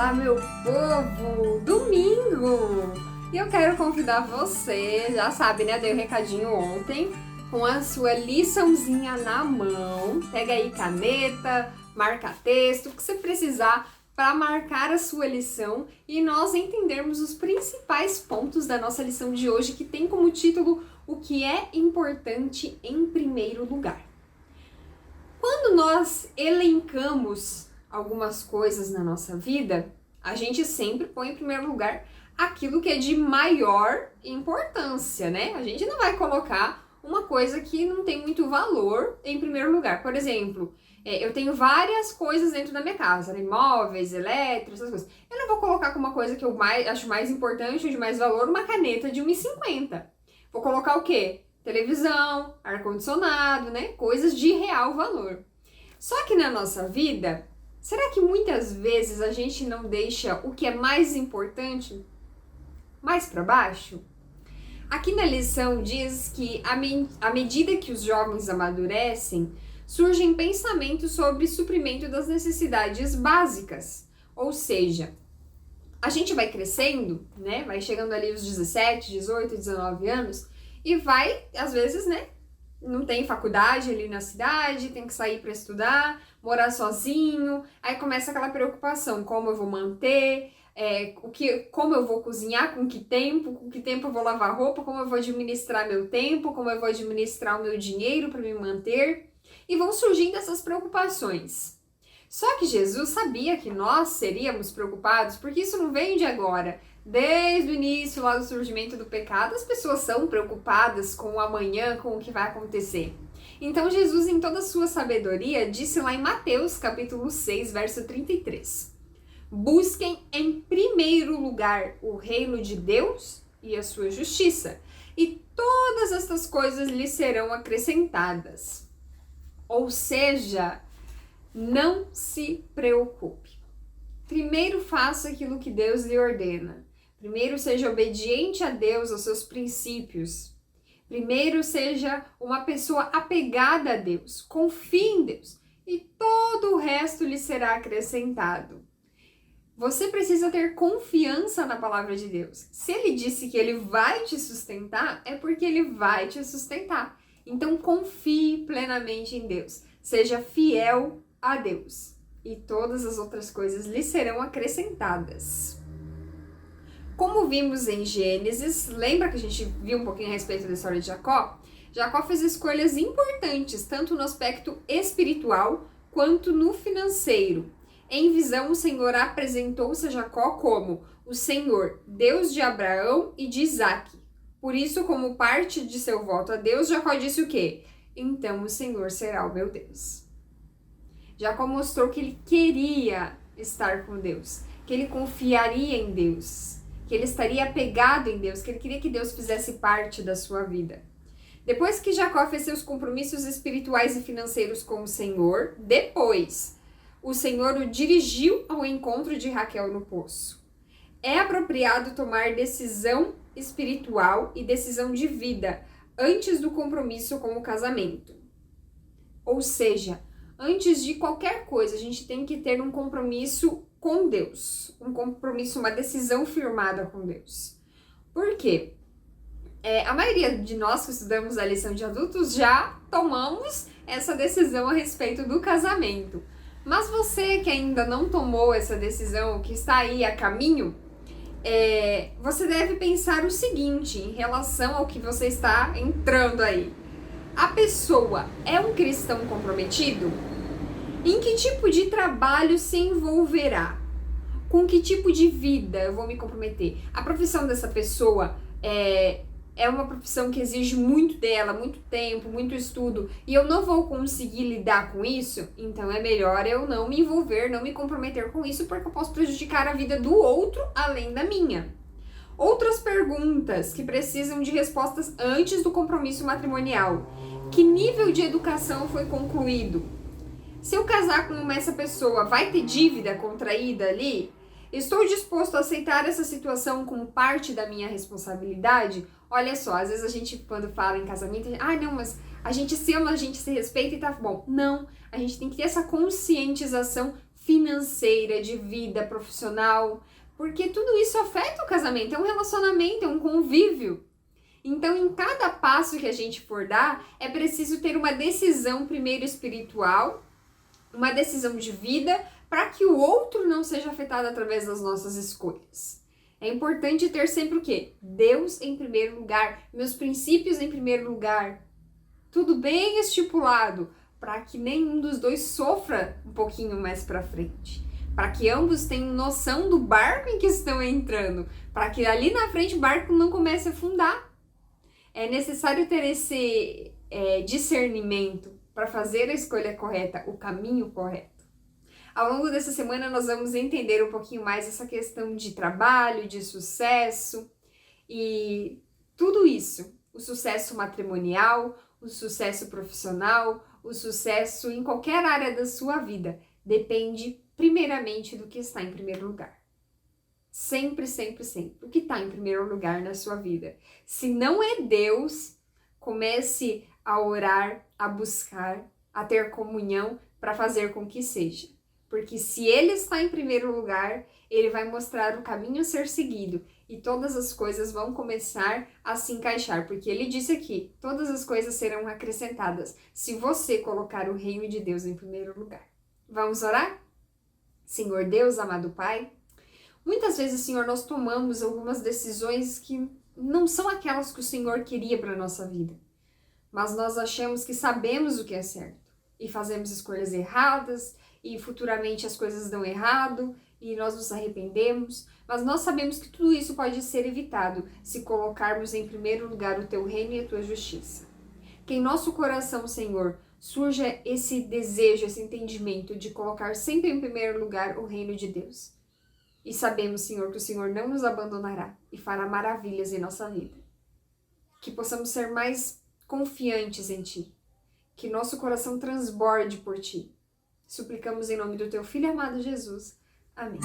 Olá, meu povo! Domingo! E eu quero convidar você, já sabe, né? Dei o recadinho ontem, com a sua liçãozinha na mão. Pega aí caneta, marca-texto, o que você precisar para marcar a sua lição e nós entendermos os principais pontos da nossa lição de hoje, que tem como título O que é importante em primeiro lugar. Quando nós elencamos algumas coisas na nossa vida, a gente sempre põe em primeiro lugar aquilo que é de maior importância, né? A gente não vai colocar uma coisa que não tem muito valor em primeiro lugar. Por exemplo, eu tenho várias coisas dentro da minha casa, né? Imóveis, elétricos, essas coisas. Eu não vou colocar como uma coisa que eu acho mais importante ou de mais valor uma caneta de R$1,50. Vou colocar o quê? Televisão, ar-condicionado, né? Coisas de real valor. Só que na nossa vida, será que muitas vezes a gente não deixa o que é mais importante mais para baixo? Aqui na lição diz que à medida que os jovens amadurecem, surgem pensamentos sobre suprimento das necessidades básicas. Ou seja, a gente vai crescendo, né? Vai chegando ali os 17, 18, 19 anos e vai, às vezes, né? Não tem faculdade ali na cidade, tem que sair para estudar, morar sozinho, aí começa aquela preocupação, como eu vou manter, como eu vou cozinhar, com que tempo eu vou lavar roupa, como eu vou administrar meu tempo, como eu vou administrar o meu dinheiro para me manter, e vão surgindo essas preocupações. Só que Jesus sabia que nós seríamos preocupados, porque isso não veio de agora. Desde o início lá do surgimento do pecado, as pessoas são preocupadas com o amanhã, com o que vai acontecer. Então Jesus, em toda a sua sabedoria, disse lá em Mateus capítulo 6, verso 33. Busquem em primeiro lugar o reino de Deus e a sua justiça, e todas estas coisas lhes serão acrescentadas. Ou seja, não se preocupe. Primeiro faça aquilo que Deus lhe ordena. Primeiro seja obediente a Deus, aos seus princípios. Primeiro seja uma pessoa apegada a Deus. Confie em Deus. E todo o resto lhe será acrescentado. Você precisa ter confiança na palavra de Deus. Se Ele disse que Ele vai te sustentar, é porque Ele vai te sustentar. Então confie plenamente em Deus. Seja fiel a Deus. E todas as outras coisas lhe serão acrescentadas. Como vimos em Gênesis, lembra que a gente viu um pouquinho a respeito da história de Jacó? Jacó fez escolhas importantes, tanto no aspecto espiritual quanto no financeiro. Em visão, o Senhor apresentou-se a Jacó como o Senhor, Deus de Abraão e de Isaque. Por isso, como parte de seu voto a Deus, Jacó disse o quê? Então o Senhor será o meu Deus. Jacó mostrou que ele queria estar com Deus, que ele confiaria em Deus, que ele estaria apegado em Deus, que ele queria que Deus fizesse parte da sua vida. Depois que Jacó fez seus compromissos espirituais e financeiros com o Senhor, depois o Senhor o dirigiu ao encontro de Raquel no poço. É apropriado tomar decisão espiritual e decisão de vida antes do compromisso com o casamento. Ou seja, antes de qualquer coisa, a gente tem que ter um compromisso com Deus. Um compromisso, uma decisão firmada com Deus. Por quê? A maioria de nós que estudamos a lição de adultos já tomamos essa decisão a respeito do casamento. Mas você que ainda não tomou essa decisão, que está aí a caminho, você deve pensar o seguinte em relação ao que você está entrando aí. A pessoa é um cristão comprometido? Em que tipo de trabalho se envolverá? Com que tipo de vida eu vou me comprometer? A profissão dessa pessoa é uma profissão que exige muito dela, muito tempo, muito estudo, e eu não vou conseguir lidar com isso? Então é melhor eu não me envolver, não me comprometer com isso, porque eu posso prejudicar a vida do outro além da minha. Outras perguntas que precisam de respostas antes do compromisso matrimonial. Que nível de educação foi concluído? Se eu casar com essa pessoa, vai ter dívida contraída ali? Estou disposto a aceitar essa situação como parte da minha responsabilidade? Olha só, às vezes a gente, quando fala em casamento, não, mas a gente se ama, a gente se respeita e tá bom. Não, a gente tem que ter essa conscientização financeira, de vida profissional, porque tudo isso afeta o casamento, é um relacionamento, é um convívio. Então, em cada passo que a gente for dar, é preciso ter uma decisão primeiro espiritual, uma decisão de vida, para que o outro não seja afetado através das nossas escolhas. É importante ter sempre o quê? Deus em primeiro lugar, meus princípios em primeiro lugar. Tudo bem estipulado, para que nenhum dos dois sofra um pouquinho mais para frente. Para que ambos tenham noção do barco em que estão entrando. Para que ali na frente o barco não comece a afundar. É necessário ter esse discernimento para fazer a escolha correta, o caminho correto. Ao longo dessa semana nós vamos entender um pouquinho mais essa questão de trabalho, de sucesso e tudo isso. O sucesso matrimonial, o sucesso profissional, o sucesso em qualquer área da sua vida depende primeiramente do que está em primeiro lugar. Sempre, sempre, sempre. O que está em primeiro lugar na sua vida? Se não é Deus, comece a orar, a buscar, a ter comunhão para fazer com que seja. Porque se Ele está em primeiro lugar, Ele vai mostrar o caminho a ser seguido e todas as coisas vão começar a se encaixar. Porque Ele disse aqui, todas as coisas serão acrescentadas se você colocar o reino de Deus em primeiro lugar. Vamos orar? Senhor Deus, amado Pai, muitas vezes, Senhor, nós tomamos algumas decisões que não são aquelas que o Senhor queria para a nossa vida. Mas nós achamos que sabemos o que é certo e fazemos escolhas erradas e futuramente as coisas dão errado e nós nos arrependemos. Mas nós sabemos que tudo isso pode ser evitado se colocarmos em primeiro lugar o Teu reino e a Tua justiça. Que em nosso coração, Senhor, surja esse desejo, esse entendimento de colocar sempre em primeiro lugar o reino de Deus. E sabemos, Senhor, que o Senhor não nos abandonará e fará maravilhas em nossa vida. Que possamos ser mais confiantes em Ti. Que nosso coração transborde por Ti. Suplicamos em nome do Teu Filho amado Jesus. Amém.